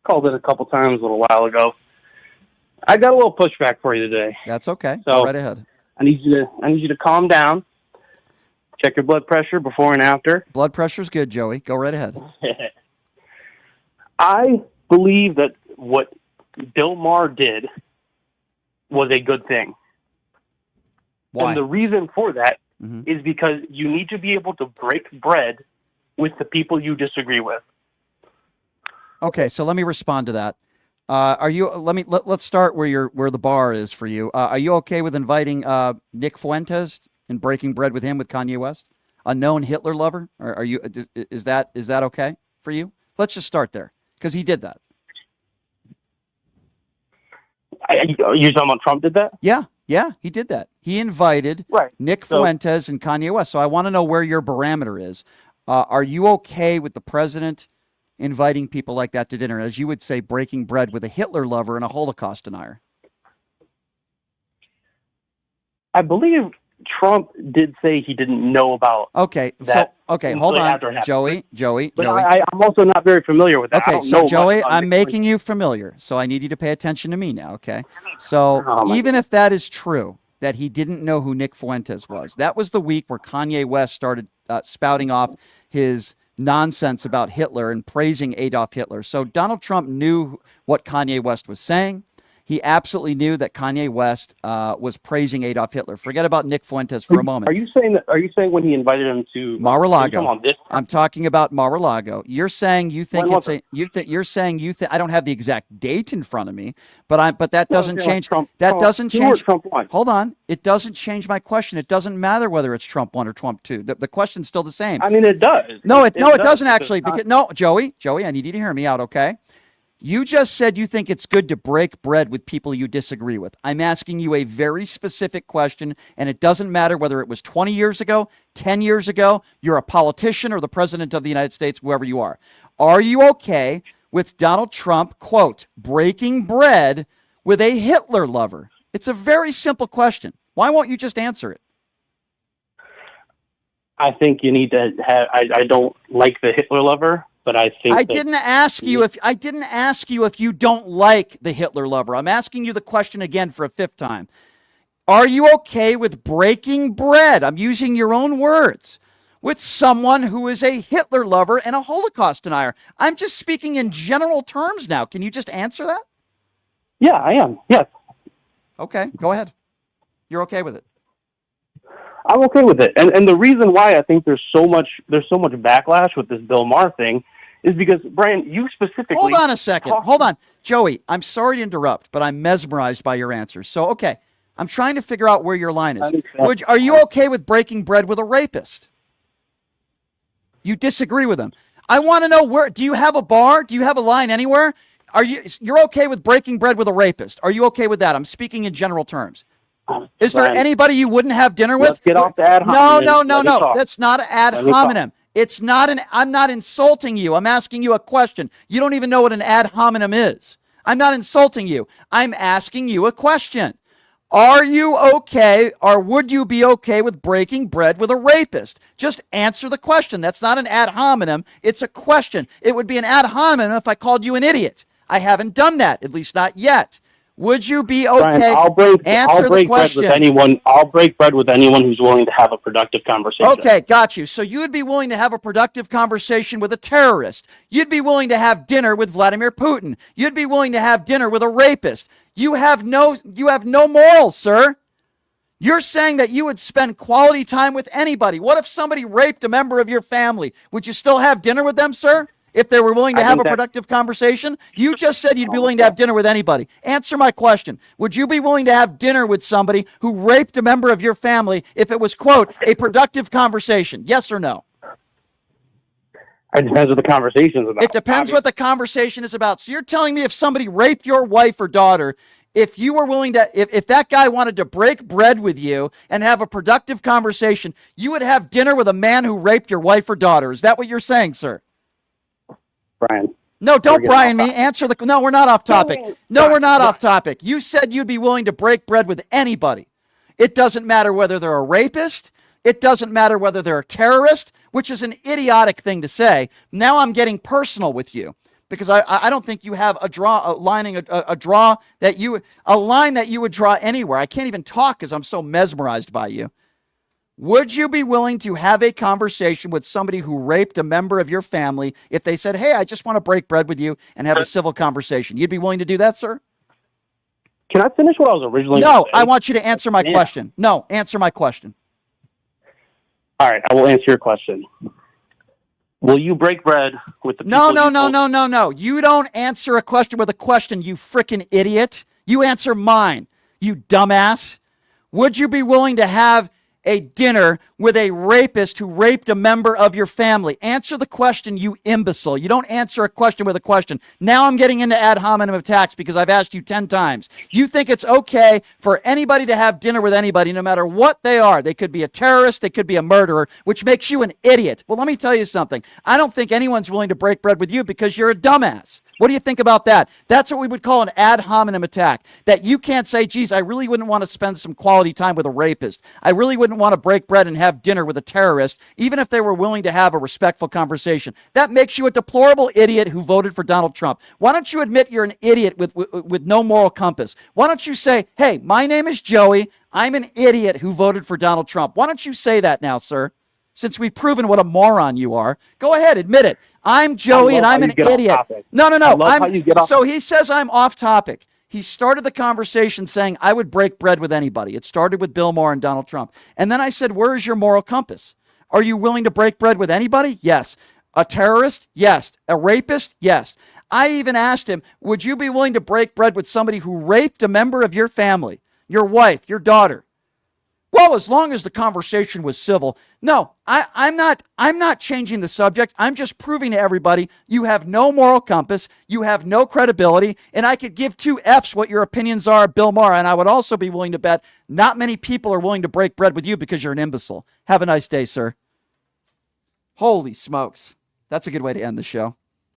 called it a couple times a little while ago. I got a little pushback for you today. That's okay. So Go right ahead. I need you to calm down. Check your blood pressure before and after. Blood pressure's good, Joey. Go right ahead. I believe that what Bill Maher did was a good thing. Why? And the reason for that is because you need to be able to break bread with the people you disagree with. Okay, so let me respond to that. Let's start where the bar is for you. Are you okay with inviting Nick Fuentes and breaking bread with him with Kanye West, a known Hitler lover? Or is that okay for you? Let's just start there because he did that. You're talking about Trump did that? Yeah, he did that. He invited Nick Fuentes and Kanye West. So I want to know where your barometer is. Are you okay with the president inviting people like that to dinner, as you would say, breaking bread with a Hitler lover and a Holocaust denier? I believe Trump did say he didn't know about that. Hold on, Joey. But I'm also not very familiar with that. Okay, so Joey, I'm making you familiar, so I need you to pay attention to me now, okay? So even if that is true, that he didn't know who Nick Fuentes was, that was the week where Kanye West started spouting off his nonsense about Hitler and praising Adolf Hitler. So Donald Trump knew what Kanye West was saying. He absolutely knew that Kanye West was praising Adolf Hitler. Forget about Nick Fuentes for a moment. Are you saying when he invited him to Mar-a-Lago? I'm talking about Mar-a-Lago. You're saying you think I don't have the exact date in front of me, but that doesn't change. That doesn't change. Trump won. Hold on. It doesn't change my question. It doesn't matter whether it's Trump 1 or Trump 2. The question's still the same. I mean, it does. No, it doesn't actually. No, Joey, I need you to hear me out, okay? You just said you think it's good to break bread with people you disagree with. I'm asking you a very specific question, and it doesn't matter whether it was 20 years ago, 10 years ago, you're a politician or the president of the United States, whoever you are. Are you okay with Donald Trump, quote, breaking bread with a Hitler lover? It's a very simple question. Why won't you just answer it? I think you need to have, I don't like the Hitler lover. But I think I didn't ask you if you don't like the Hitler lover. I'm asking you the question again for a fifth time. Are you okay with breaking bread? I'm using your own words with someone who is a Hitler lover and a Holocaust denier. I'm just speaking in general terms now. Can you just answer that? Yeah, I am. Yes. Okay, go ahead. You're okay with it? I'm okay with it. And the reason why I think there's so much backlash with this Bill Maher thing is because, Brian, you specifically... Hold on a second. Hold on. Joey, I'm sorry to interrupt, but I'm mesmerized by your answers. So, okay, I'm trying to figure out where your line is. Are you okay with breaking bread with a rapist? You disagree with him. I want to know where... Do you have a bar? Do you have a line anywhere? You're okay with breaking bread with a rapist? Are you okay with that? I'm speaking in general terms. Is there anybody you wouldn't have dinner with? Let's get off the ad hominem. No. That's not an ad hominem. It's not I'm not insulting you. I'm asking you a question. You don't even know what an ad hominem is. I'm not insulting you. I'm asking you a question. Are you okay, or would you be okay with breaking bread with a rapist? Just answer the question. That's not an ad hominem. It's a question. It would be an ad hominem if I called you an idiot. I haven't done that, at least not yet. Would you be okay? Brian, I'll break bread with anyone who's willing to have a productive conversation. Okay, got you. So you would be willing to have a productive conversation with a terrorist. You'd be willing to have dinner with Vladimir Putin. You'd be willing to have dinner with a rapist. You have no morals, sir. You're saying that you would spend quality time with anybody. What if somebody raped a member of your family? Would you still have dinner with them, sir? If they were willing to have a productive conversation? You just said you'd be willing to have dinner with anybody. Answer my question. Would you be willing to have dinner with somebody who raped a member of your family if it was, quote, a productive conversation? Yes or no? It depends what the conversation is about. It depends what the conversation is about. So you're telling me if somebody raped your wife or daughter, if you were willing to, if that guy wanted to break bread with you and have a productive conversation, you would have dinner with a man who raped your wife or daughter. Is that what you're saying, sir? Brian. No, don't Brian me. Answer the... No, we're not off topic. No, we're not off topic. You said you'd be willing to break bread with anybody. It doesn't matter whether they're a rapist. It doesn't matter whether they're a terrorist, which is an idiotic thing to say. Now I'm getting personal with you. because I don't think you have a line that you would draw anywhere. I can't even talk because I'm so mesmerized by you. Would you be willing to have a conversation with somebody who raped a member of your family if they said, hey, I just want to break bread with you and have a civil conversation? You'd be willing to do that, sir? Can I finish what I was originally No, saying? I want you to answer my question. No, answer my question. All right, I will answer your question. Will you break bread with the people? No. You don't answer a question with a question, you frickin' idiot. You answer mine, you dumbass. Would you be willing to have a dinner with a rapist who raped a member of your family? Answer the question, you imbecile. You don't answer a question with a question. Now I'm getting into ad hominem attacks because I've asked you 10 times. You think it's okay for anybody to have dinner with anybody, no matter what they are. They could be a terrorist, they could be a murderer, which makes you an idiot. Well, let me tell you something. I don't think anyone's willing to break bread with you because you're a dumbass. What do you think about that? That's what we would call an ad hominem attack. That you can't say, geez, I really wouldn't want to spend some quality time with a rapist. I really wouldn't want to break bread and have dinner with a terrorist, even if they were willing to have a respectful conversation. That makes you a deplorable idiot who voted for Donald Trump. Why don't you admit you're an idiot with no moral compass? Why don't you say, hey, my name is Joey. I'm an idiot who voted for Donald Trump. Why don't you say that now, sir? Since we've proven what a moron you are, go ahead, admit it. I'm Joey and I'm an idiot. No. So he says I'm off topic. He started the conversation saying I would break bread with anybody. It started with Bill Maher and Donald Trump. And then I said, where is your moral compass? Are you willing to break bread with anybody? Yes. A terrorist? Yes. A rapist? Yes. I even asked him, would you be willing to break bread with somebody who raped a member of your family, your wife, your daughter? Well, as long as the conversation was civil. No, I'm not changing the subject. I'm just proving to everybody you have no moral compass, you have no credibility, and I could give two Fs what your opinions are, Bill Maher, and I would also be willing to bet not many people are willing to break bread with you because you're an imbecile. Have a nice day, sir. Holy smokes. That's a good way to end the show.